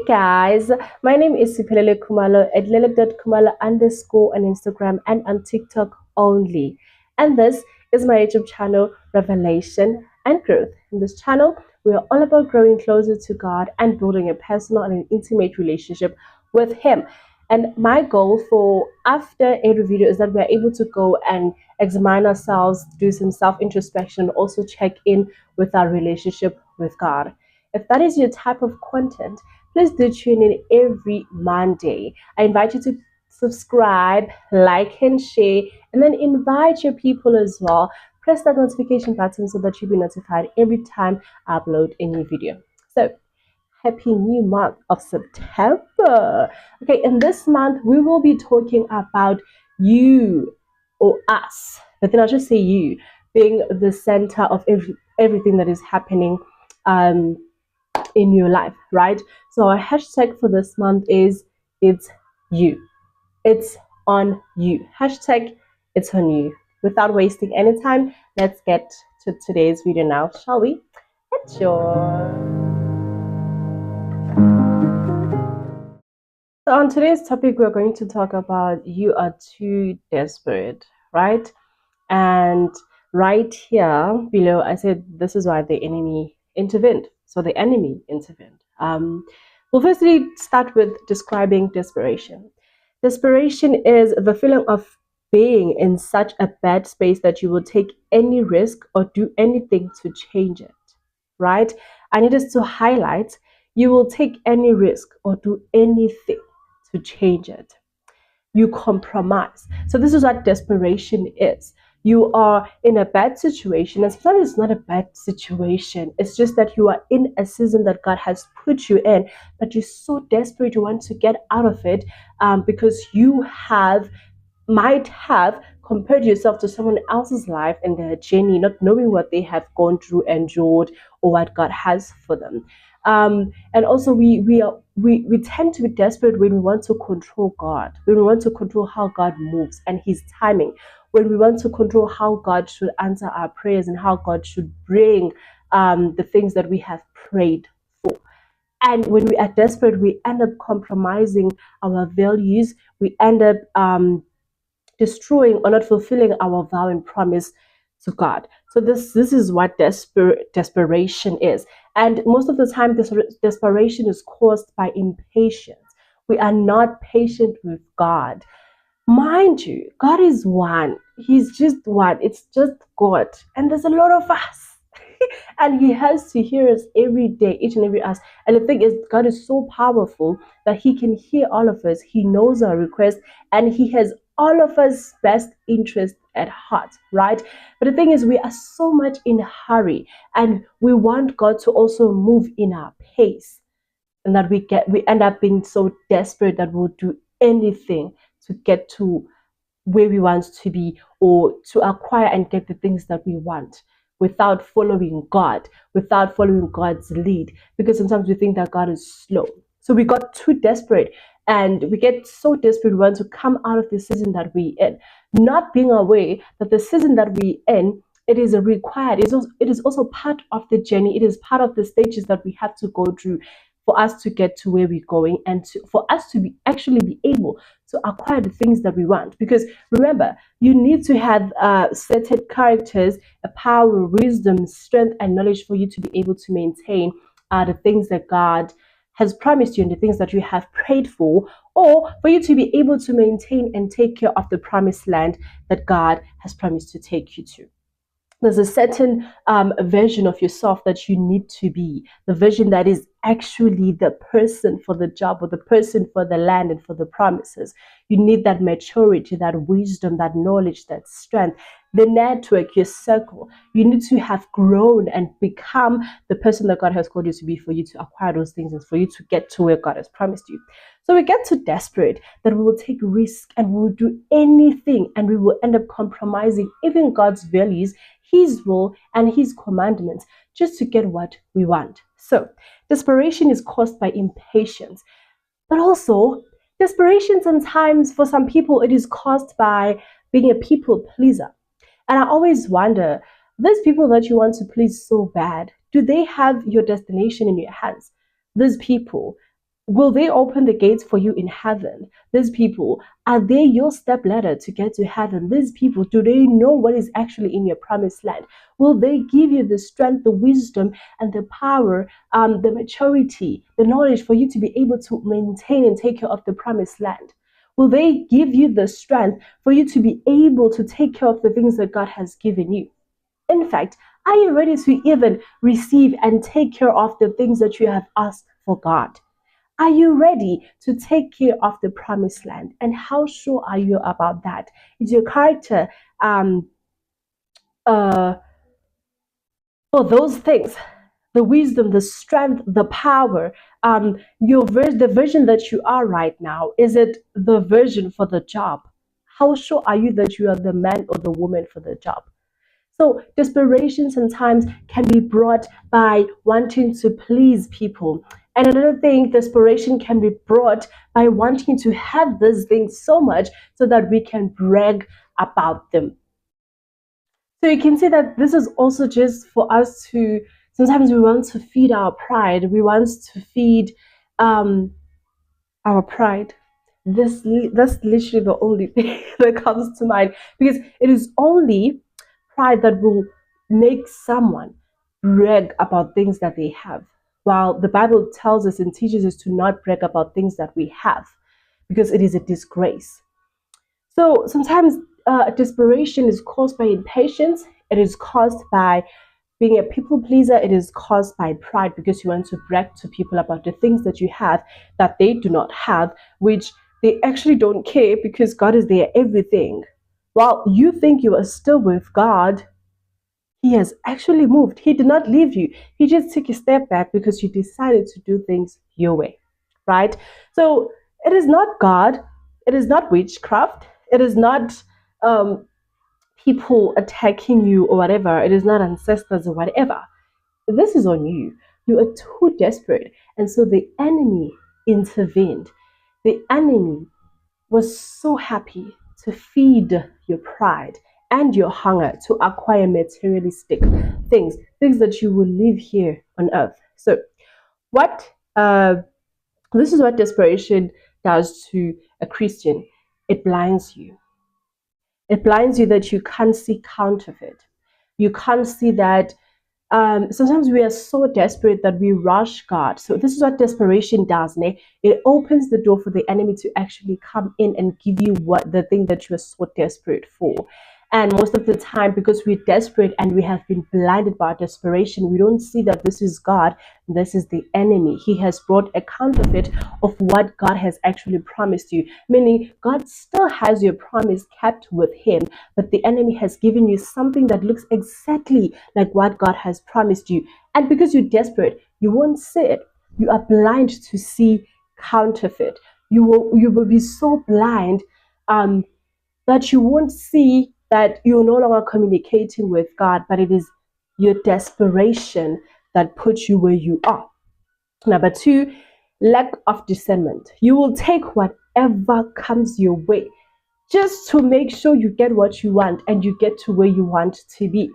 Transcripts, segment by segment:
guys, my name is Siphelele Khumalo at lele.khumalo underscore on Instagram and on TikTok only. And this is my YouTube channel, Revelation and Growth. In this channel, we are all about growing closer to God and building a personal and an intimate relationship with Him. And my goal for after every video is that we are able to go and examine ourselves, do some self-introspection, also check in with our relationship with God. If that is your type of content, please do tune in every Monday. I invite you to subscribe, like, and share, and then invite your people as well. Press that notification button so that you'll be notified every time I upload a new video. So, happy new month of September. Okay, in this month, we will be talking about you or us, but then I'll just say you being the center of everything that is happening in your life, right? So our hashtag for this month is it's you. It's on you. Hashtag it's on you. Without wasting any time, let's get to today's video now, shall we? Enjoy. So on today's topic, we're going to talk about you are too desperate, right? And right here below, I said this is why the enemy intervened. So the enemy intervened. We'll firstly start with describing desperation. Desperation is the feeling of being in such a bad space that you will take any risk or do anything to change it, right? I need us to highlight you will take any risk or do anything to change it. You compromise. So this is what desperation is. You are in a bad situation, and sometimes it's not a bad situation. It's just that you are in a season that God has put you in, that you're so desperate you want to get out of it, because you might have compared yourself to someone else's life and their journey, not knowing what they have gone through, endured, or what God has for them. And also we tend to be desperate when we want to control God, when we want to control how God moves and His timing, when we want to control how God should answer our prayers and how God should bring the things that we have prayed for. And when we are desperate, we end up compromising our values. We end up destroying or not fulfilling our vow and promise to God. So this is what desperation is. And most of the time, desperation is caused by impatience. We are not patient with God. Mind you, God is one. He's just one. It's just God. And there's a lot of us. And He has to hear us every day, each and every us. And the thing is, God is so powerful that He can hear all of us. He knows our requests, and He has all of us best interest at heart, right? But the thing is, we are so much in a hurry, and we want God to also move in our pace, and that we end up being so desperate that we'll do anything to get to where we want to be, or to acquire and get the things that we want, without following God, without following God's lead, because sometimes we think that God is slow. So we got too desperate, and we get so desperate we want to come out of the season that we're in, not being aware that the season that we're in, it is required. It is also part of the journey. It is part of the stages that we have to go through for us to get to where we're going, and for us to actually be able to acquire the things that we want. Because remember, you need to have certain characters, a power, wisdom, strength, and knowledge for you to be able to maintain the things that God has promised you and the things that you have prayed for, or for you to be able to maintain and take care of the promised land that God has promised to take you to. There's a certain version of yourself that you need to be, the version that is actually the person for the job, or the person for the land and for the promises. You need that maturity, that wisdom, that knowledge, that strength, the network, your circle. You need to have grown and become the person that God has called you to be, for you to acquire those things and for you to get to where God has promised you. So we get too desperate that we will take risk and we will do anything, and we will end up compromising even God's values, His will, and His commandments, just to get what we want. So desperation is caused by impatience, but also desperation sometimes, for some people, it is caused by being a people pleaser. And I always wonder, these people that you want to please so bad, do they have your destination in your hands? These people, Will they open the gates for you in heaven? These people, are they your step ladder to get to heaven? These people, do they know what is actually in your promised land? Will they give you the strength, the wisdom, and the power, the maturity, the knowledge for you to be able to maintain and take care of the promised land? Will they give you the strength for you to be able to take care of the things that God has given you? In fact, are you ready to even receive and take care of the things that you have asked for God? Are you ready to take care of the promised land? And how sure are you about that? Is your character uh, for those things? The wisdom, the strength, the power, the version that you are right now, is it the version for the job? How sure are you that you are the man or the woman for the job? So desperation sometimes can be brought by wanting to please people. And another thing, desperation can be brought by wanting to have these things so much so that we can brag about them. So you can see that this is also just for us to, sometimes we want to feed our pride. We want to feed um, our pride. That's literally the only thing that comes to mind, because it is only pride that will make someone brag about things that they have, while the Bible tells us and teaches us to not brag about things that we have, because it is a disgrace. So sometimes desperation is caused by impatience. It is caused by being a people pleaser. It is caused by pride, because you want to brag to people about the things that you have that they do not have, which they actually don't care, because God is their everything. While you think you are still with God, He has actually moved. He did not leave you. He just took a step back because you decided to do things your way, right? So it is not God. It is not witchcraft. It is not um, people attacking you or whatever. It is not ancestors or whatever. This is on you. You are too desperate. And so the enemy intervened. The enemy was so happy to feed your pride and your hunger to acquire materialistic things, things that you will leave here on earth. So, what this is what desperation does to a Christian. It blinds you. It blinds you that you can't see counterfeit. You can't see that sometimes we are so desperate that we rush God. So this is what desperation does. Ne? It opens the door for the enemy to actually come in and give you what the thing that you are so desperate for. And most of the time, because we're desperate and we have been blinded by desperation, we don't see that this is God, this is the enemy. He has brought a counterfeit of what God has actually promised you. Meaning, God still has your promise kept with Him, but the enemy has given you something that looks exactly like what God has promised you. And because you're desperate, you won't see it. You are blind to see counterfeit. You will be so blind that you won't see that you're no longer communicating with God, but it is your desperation that puts you where you are. Number two, lack of discernment. You will take whatever comes your way just to make sure you get what you want and you get to where you want to be.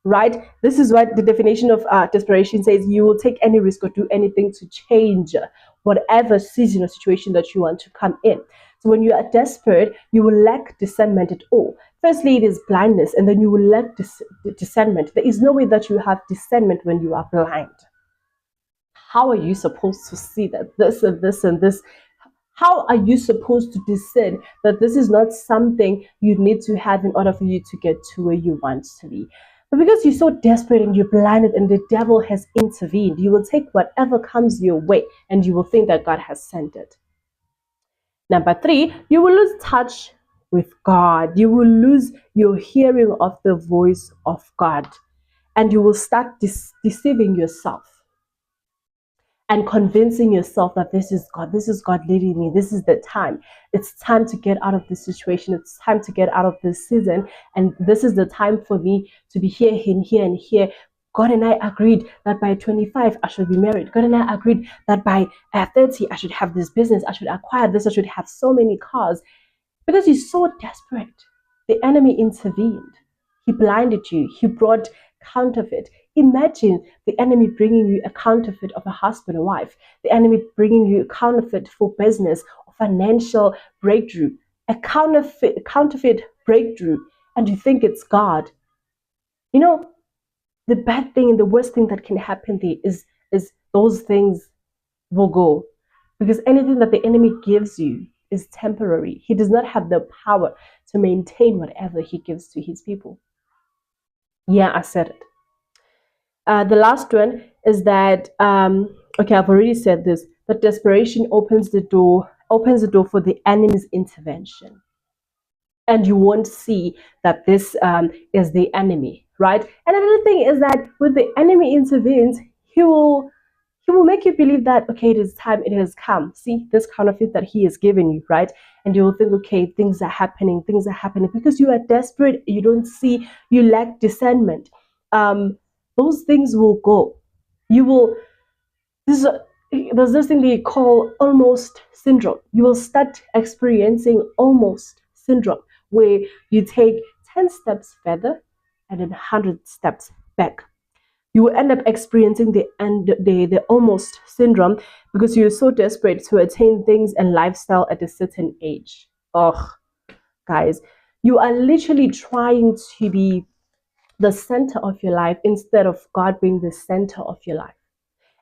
Right? This is what the definition of desperation says. You will take any risk or do anything to change whatever season or situation that you want to come in. So when you are desperate, you will lack discernment at all. Firstly, it is blindness, and then you will lack discernment. There is no way that you have discernment when you are blind. How are you supposed to see that this and this and this? How are you supposed to discern that this is not something you need to have in order for you to get to where you want to be? But because you're so desperate and you're blinded and the devil has intervened, you will take whatever comes your way and you will think that God has sent it. Number three, you will lose touch with God. You will lose your hearing of the voice of God, and you will start deceiving yourself and convincing yourself that this is God leading me. This is the time. It's time to get out of this situation. It's time to get out of this season. And this is the time for me to be here, and here, and here. God and I agreed that by 25, I should be married. God and I agreed that by 30, I should have this business. I should acquire this. I should have so many cars. Because you're so desperate, the enemy intervened. He blinded you. He brought counterfeit. Imagine the enemy bringing you a counterfeit of a husband or wife, the enemy bringing you a counterfeit for business or financial breakthrough, a counterfeit breakthrough, and you think it's God. You know, the bad thing and the worst thing that can happen there is those things will go. Because anything that the enemy gives you is temporary. He does not have the power to maintain whatever he gives to his people. Yeah, I said it. The last one is that okay, I've already said this, but desperation opens the door for the enemy's intervention. And you won't see that this is the enemy, right? And another thing is that when the enemy intervenes, he will make you believe that, okay, it is time, it has come. See this counterfeit that he has given you, right? And you will think, okay, things are happening because you are desperate, you don't see, you lack discernment. Those things will go. You will this is there's this thing they call almost syndrome. You will start experiencing almost syndrome, where you take 10 steps further and then 100 steps back. You will end up experiencing the almost syndrome because you're so desperate to attain things and lifestyle at a certain age. Oh, guys, you are literally trying to be the center of your life instead of God being the center of your life.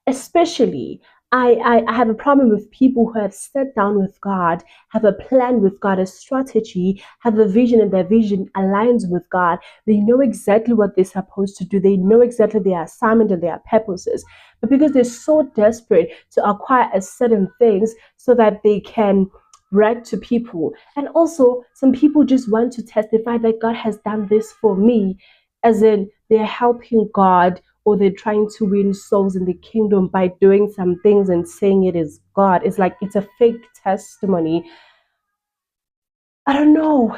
Especially, I have a problem with people who have sat down with God, have a plan with God, a strategy, have a vision, and their vision aligns with God. They know exactly what they're supposed to do. They know exactly their assignment and their purposes. But because they're so desperate to acquire a certain things so that they can brag to people. And also, some people just want to testify that God has done this for me, as in they're helping God or they're trying to win souls in the kingdom by doing some things and saying it is God. It's like it's a fake testimony. I don't know.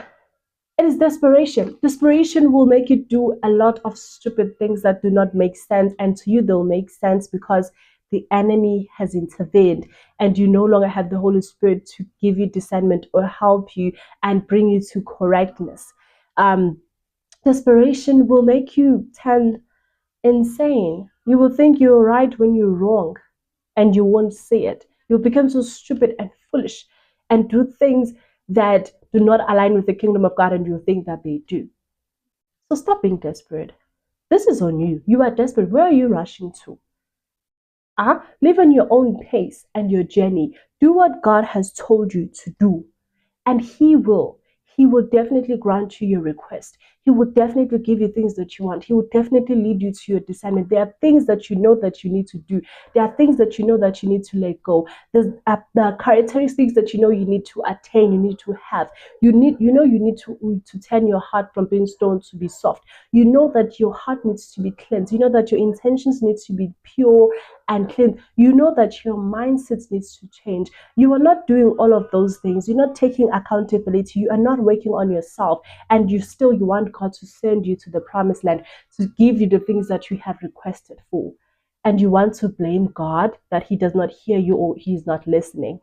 It is desperation. Desperation will make you do a lot of stupid things that do not make sense, and to you, they'll make sense because the enemy has intervened and you no longer have the Holy Spirit to give you discernment or help you and bring you to correctness. Um, Desperation will make you turn insane. You will think you're right when you're wrong and you won't see it. You'll become so stupid and foolish and do things that do not align with the kingdom of God and you think that they do. So stop being desperate. This is on you. You are desperate. Where are you rushing to? Live on your own pace and your journey. Do what God has told you to do, and he will definitely grant you your request. He will definitely give you things that you want. He will definitely lead you to your discernment. There are things that you know that you need to do. There are things that you know that you need to let go. There are characteristics that you know you need to attain, you need to have. You need to turn your heart from being stone to be soft. You know that your heart needs to be cleansed. You know that your intentions need to be pure and clean. You know that your mindset needs to change. You are not doing all of those things. You're not taking accountability. You are not working on yourself. And you want God to send you to the promised land to give you the things that you have requested for. And you want to blame God that He does not hear you or He's not listening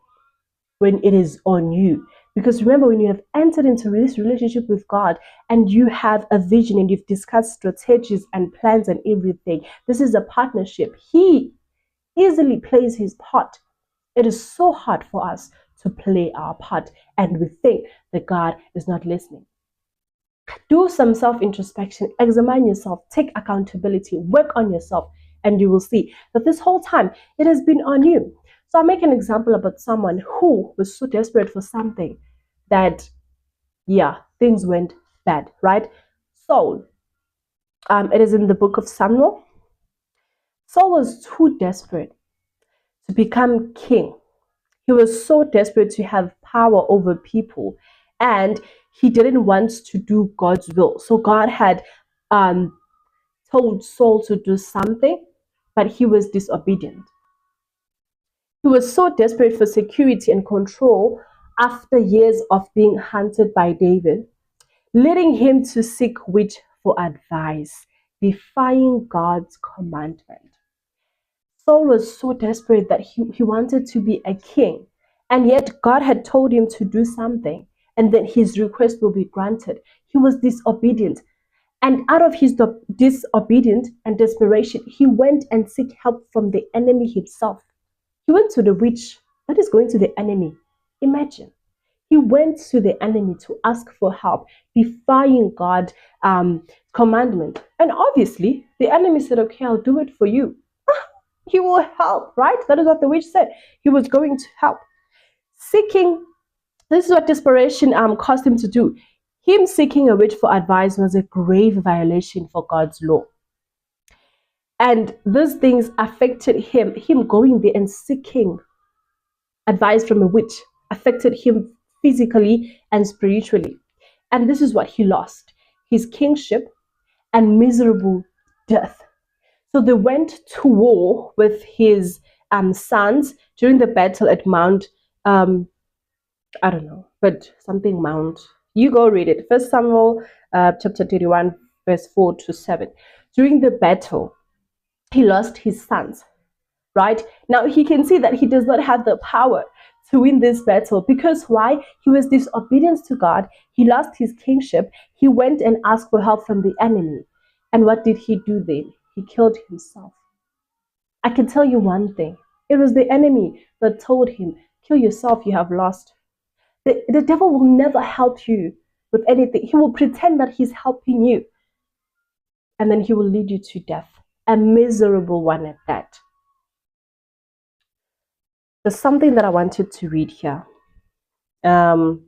when it is on you. Because remember, when you have entered into this relationship with God and you have a vision and you've discussed strategies and plans and everything, this is a partnership. He easily plays his part. It is so hard for us to play our part and we think that God is not listening. Do some self-introspection, examine yourself, take accountability, work on yourself, and you will see that this whole time it has been on you. So I'll make an example about someone who was so desperate for something that, yeah, things went bad, right? Saul, it is in the book of Samuel. Saul was too desperate to become king. He was so desperate to have power over people, and he didn't want to do God's will. So God had told Saul to do something, but he was disobedient. He was so desperate for security and control after years of being hunted by David, leading him to seek witch for advice, defying God's commandment. Saul was so desperate that he wanted to be a king, and yet God had told him to do something, and that his request will be granted. He was disobedient. And out of his disobedience and desperation, he went and seek help from the enemy himself. He went to the witch that is going to the enemy. Imagine. He went to the enemy to ask for help, defying God's commandment. And obviously, the enemy said, okay, I'll do it for you. He will help, right? That is what the witch said. He was going to help. Seeking, this is what desperation caused him to do. Him seeking a witch for advice was a grave violation for God's law. And these things affected him. Him going there and seeking advice from a witch affected him physically and spiritually. And this is what he lost: his kingship and miserable death. So they went to war with his sons during the battle at Mount, I don't know, but something Mount. You go read it. First Samuel chapter 31, verse 4 to 7. During the battle, he lost his sons. Right? Now he can see that he does not have the power to win this battle. Because why? He was disobedient to God. He lost his kingship. He went and asked for help from the enemy. And what did he do then? He killed himself. I can tell you one thing. It was the enemy that told him, kill yourself, you have lost. The devil will never help you with anything. He will pretend that he's helping you. And then he will lead you to death. A miserable one at that. There's something that I wanted to read here. First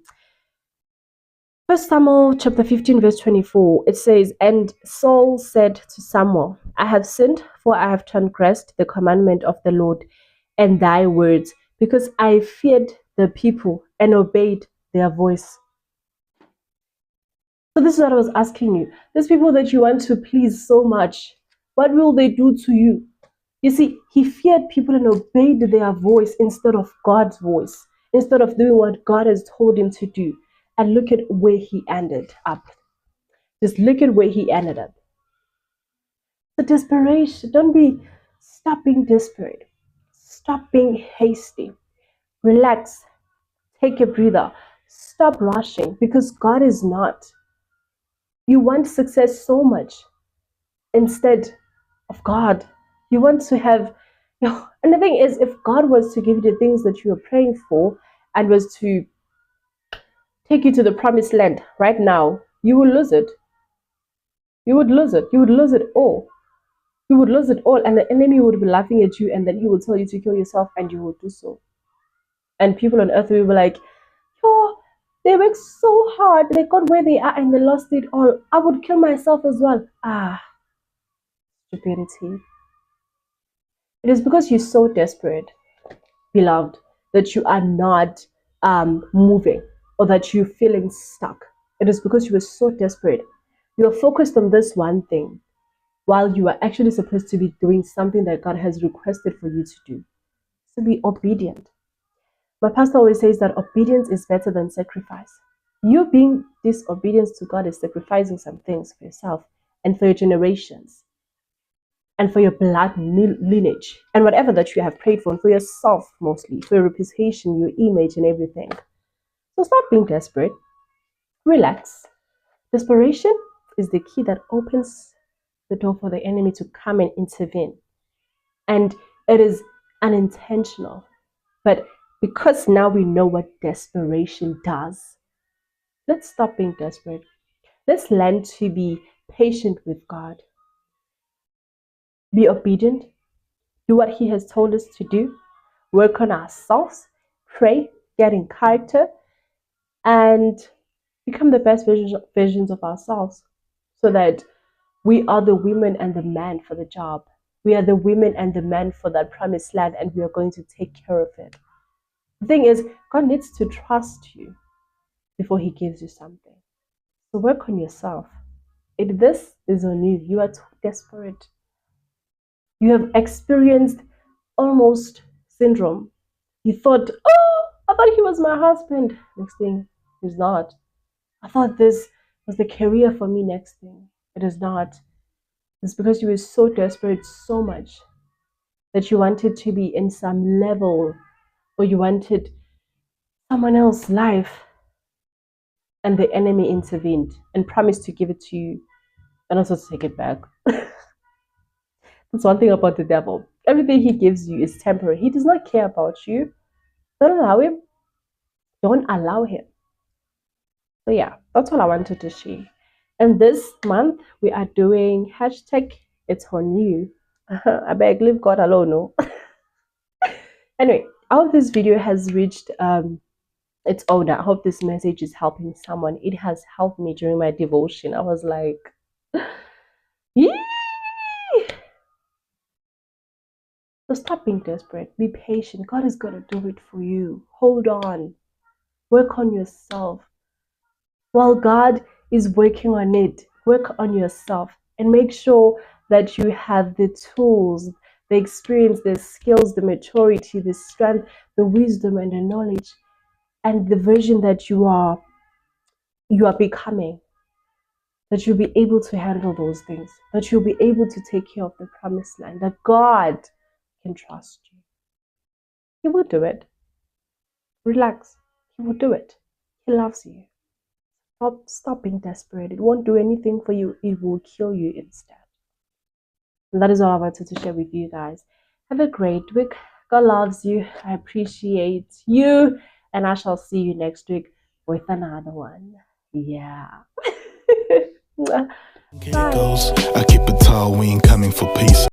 Samuel chapter 15 verse 24, it says, and Saul said to Samuel, I have sinned, for I have transgressed the commandment of the Lord and thy words, because I feared the people and obeyed their voice. So this is what I was asking you. These people that you want to please so much, what will they do to you? You see, he feared people and obeyed their voice instead of God's voice, instead of doing what God has told him to do. And look at where he ended up. Just look at where he ended up. The desperation, stop being desperate. Stop being hasty. Relax. Take a breather. Stop rushing, because God is not. You want success so much instead of God. You want to have, and the thing is, if God was to give you the things that you are praying for and was to take you to the promised land right now, you will lose it. You would lose it. You would lose it all. You would lose it all, and the enemy would be laughing at you, and then he will tell you to kill yourself, and you will do so. And people on earth will be like, yo, they worked so hard, they got where they are, and they lost it all. I would kill myself as well. Stupidity. It is because you're so desperate, beloved, that you are not moving, or that you're feeling stuck. It is because you are so desperate. You are focused on this one thing, while you are actually supposed to be doing something that God has requested for you to do. To be obedient. My pastor always says that obedience is better than sacrifice. You being disobedient to God is sacrificing some things for yourself and for your generations and for your blood lineage and whatever that you have prayed for, and for yourself mostly, for your reputation, your image, and everything. So stop being desperate. Relax. Desperation is the key that opens the door for the enemy to come and intervene. And it is unintentional. But because now we know what desperation does, let's stop being desperate. Let's learn to be patient with God. Be obedient. Do what He has told us to do. Work on ourselves. Pray. Get in character. And become the best versions of ourselves, so that we are the women and the man for the job. We are the women and the men for that promised land, and we are going to take care of it. The thing is, God needs to trust you before He gives you something. So work on yourself. If this is on you, you are too desperate. You have experienced almost syndrome. You thought, oh, I thought he was my husband. Next thing, he's not. I thought this was the career for me. Next thing, it is not. It's because you were so desperate so much that you wanted to be in some level, or you wanted someone else's life, and the enemy intervened and promised to give it to you and also take it back. That's one thing about the devil. Everything he gives you is temporary. He does not care about you. Don't allow him. Don't allow him. So yeah, that's all I wanted to share. And this month we are doing hashtag it's on you. I beg, leave God alone, no. Anyway, I hope this video has reached its owner. I hope this message is helping someone. It has helped me during my devotion. I was like, yee! So stop being desperate. Be patient. God is going to do it for you. Hold on. Work on yourself. While God is working on it, work on yourself and make sure that you have the tools, the experience, the skills, the maturity, the strength, the wisdom, and the knowledge, and the version that you are becoming, that you'll be able to handle those things, that you'll be able to take care of the promised land, that God can trust you. He will do it. Relax. He will do it. He loves you. Stop being desperate. It won't do anything for you. It will kill you instead. And that is all I wanted to share with you guys. Have a great week. God loves you. I appreciate you. And I shall see you next week with another one. Yeah. Bye. I keep it tall, we ain't coming for peace.